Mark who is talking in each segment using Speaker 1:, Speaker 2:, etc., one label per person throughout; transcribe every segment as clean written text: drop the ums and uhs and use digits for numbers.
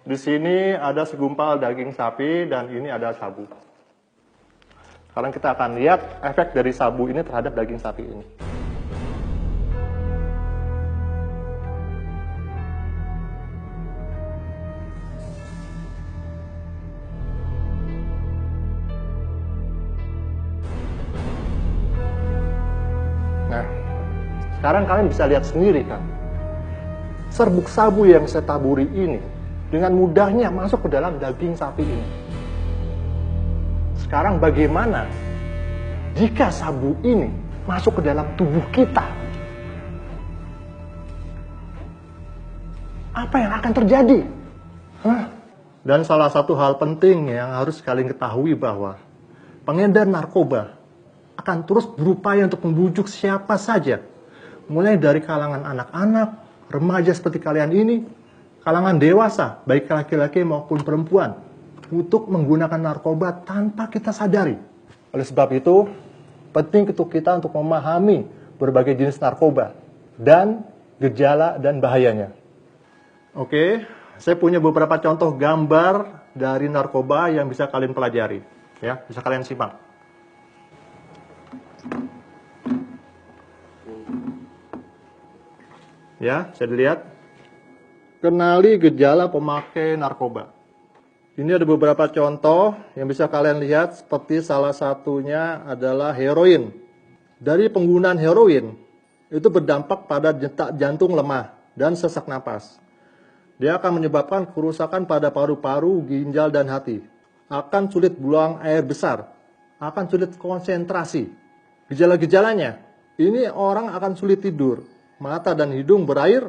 Speaker 1: Di sini ada segumpal daging sapi dan ini ada sabu. Sekarang kita akan lihat efek dari sabu ini terhadap daging sapi ini. Nah, sekarang kalian bisa lihat sendiri kan, serbuk sabu yang saya taburi ini dengan mudahnya masuk ke dalam daging sapi ini. Sekarang bagaimana jika sabu ini masuk ke dalam tubuh kita? Apa yang akan terjadi? Dan salah satu hal penting yang harus kalian ketahui bahwa pengedar narkoba akan terus berupaya untuk membujuk siapa saja, mulai dari kalangan anak-anak, remaja seperti kalian ini, kalangan dewasa, baik laki-laki maupun perempuan, untuk menggunakan narkoba tanpa kita sadari. Oleh sebab itu, penting untuk kita untuk memahami berbagai jenis narkoba dan gejala dan bahayanya. Oke, saya punya beberapa contoh gambar dari narkoba yang bisa kalian pelajari. Ya, bisa kalian simak. Ya, bisa dilihat. Kenali gejala pemakai narkoba. Ini ada beberapa contoh yang bisa kalian lihat, seperti salah satunya adalah heroin. Dari penggunaan heroin, itu berdampak pada detak jantung lemah dan sesak napas. Dia akan menyebabkan kerusakan pada paru-paru, ginjal, dan hati. Akan sulit buang air besar, akan sulit konsentrasi. Gejala-gejalanya, ini orang akan sulit tidur, mata dan hidung berair,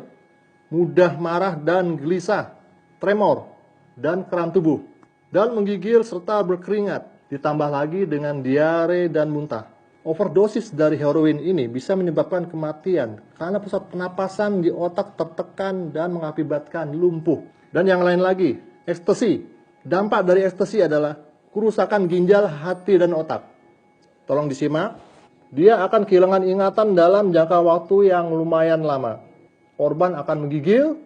Speaker 1: mudah marah dan gelisah, tremor, dan kram tubuh, dan menggigil serta berkeringat, ditambah lagi dengan diare dan muntah. Overdosis dari heroin ini bisa menyebabkan kematian karena pusat penapasan di otak tertekan dan mengakibatkan lumpuh. Dan yang lain lagi, ekstasi. Dampak dari ekstasi adalah kerusakan ginjal, hati, dan otak. Tolong disimak. Dia akan kehilangan ingatan dalam jangka waktu yang lumayan lama. Korban akan menggigil,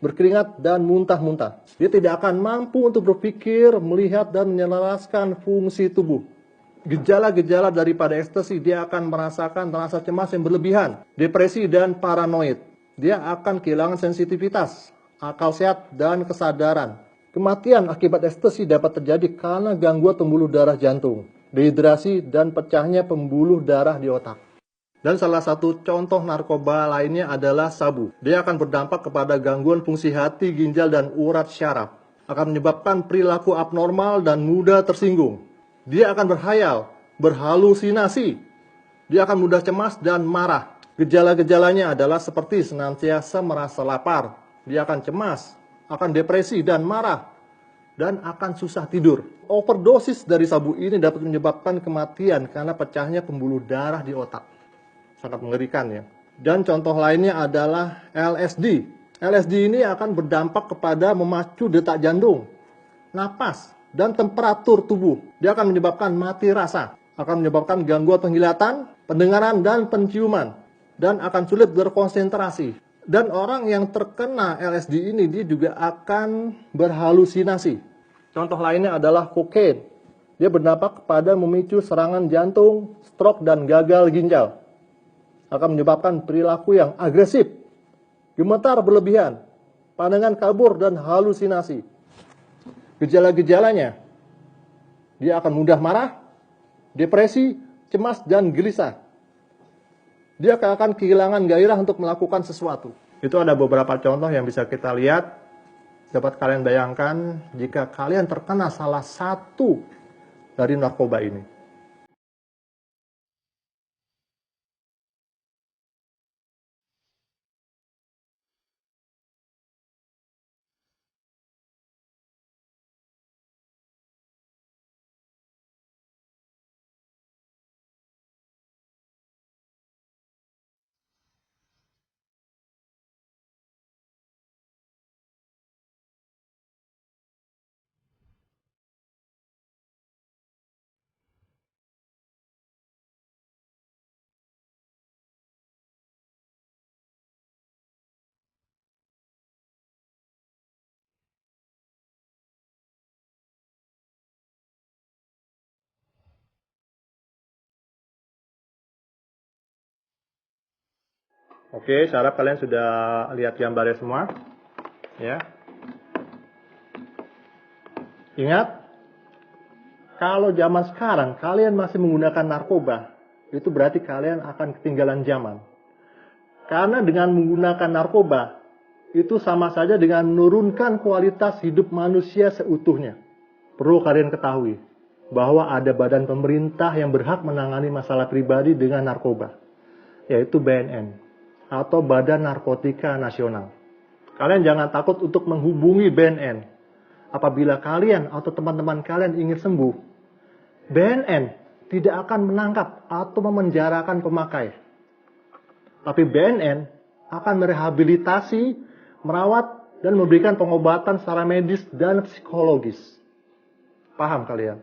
Speaker 1: berkeringat, dan muntah-muntah. Dia tidak akan mampu untuk berpikir, melihat, dan menyelaraskan fungsi tubuh. Gejala-gejala daripada ekstasi, dia akan merasakan rasa cemas yang berlebihan, depresi, dan paranoid. Dia akan kehilangan sensitivitas, akal sehat, dan kesadaran. Kematian akibat ekstasi dapat terjadi karena gangguan pembuluh darah jantung, dehidrasi, dan pecahnya pembuluh darah di otak. Dan salah satu contoh narkoba lainnya adalah sabu. Dia akan berdampak kepada gangguan fungsi hati, ginjal, dan urat syaraf. Akan menyebabkan perilaku abnormal dan mudah tersinggung. Dia akan berhayal, berhalusinasi. Dia akan mudah cemas dan marah. Gejala-gejalanya adalah seperti senantiasa merasa lapar. Dia akan cemas, akan depresi dan marah, dan akan susah tidur. Overdosis dari sabu ini dapat menyebabkan kematian karena pecahnya pembuluh darah di otak. Sangat mengerikan ya. Dan contoh lainnya adalah LSD. LSD ini akan berdampak kepada memacu detak jantung, napas, dan temperatur tubuh. Dia akan menyebabkan mati rasa, akan menyebabkan gangguan penglihatan, pendengaran, dan penciuman, dan akan sulit berkonsentrasi. Dan orang yang terkena LSD ini dia juga akan berhalusinasi. Contoh lainnya adalah kokain. Dia berdampak kepada memicu serangan jantung, stroke, dan gagal ginjal. Akan menyebabkan perilaku yang agresif, gemetar berlebihan, pandangan kabur, dan halusinasi. Gejala-gejalanya, dia akan mudah marah, depresi, cemas, dan gelisah. Dia akan kehilangan gairah untuk melakukan sesuatu. Itu ada beberapa contoh yang bisa kita lihat. Dapat kalian bayangkan jika kalian terkena salah satu dari narkoba ini. Oke, saya harap kalian sudah lihat gambarnya semua. Ya. Ingat, kalau zaman sekarang kalian masih menggunakan narkoba, itu berarti kalian akan ketinggalan zaman. Karena dengan menggunakan narkoba, itu sama saja dengan menurunkan kualitas hidup manusia seutuhnya. Perlu kalian ketahui bahwa ada badan pemerintah yang berhak menangani masalah pribadi dengan narkoba, yaitu BNN atau Badan Narkotika Nasional. Kalian jangan takut untuk menghubungi BNN. Apabila kalian atau teman-teman kalian ingin sembuh, BNN tidak akan menangkap atau memenjarakan pemakai. Tapi BNN akan merehabilitasi, merawat, dan memberikan pengobatan secara medis dan psikologis. Paham kalian?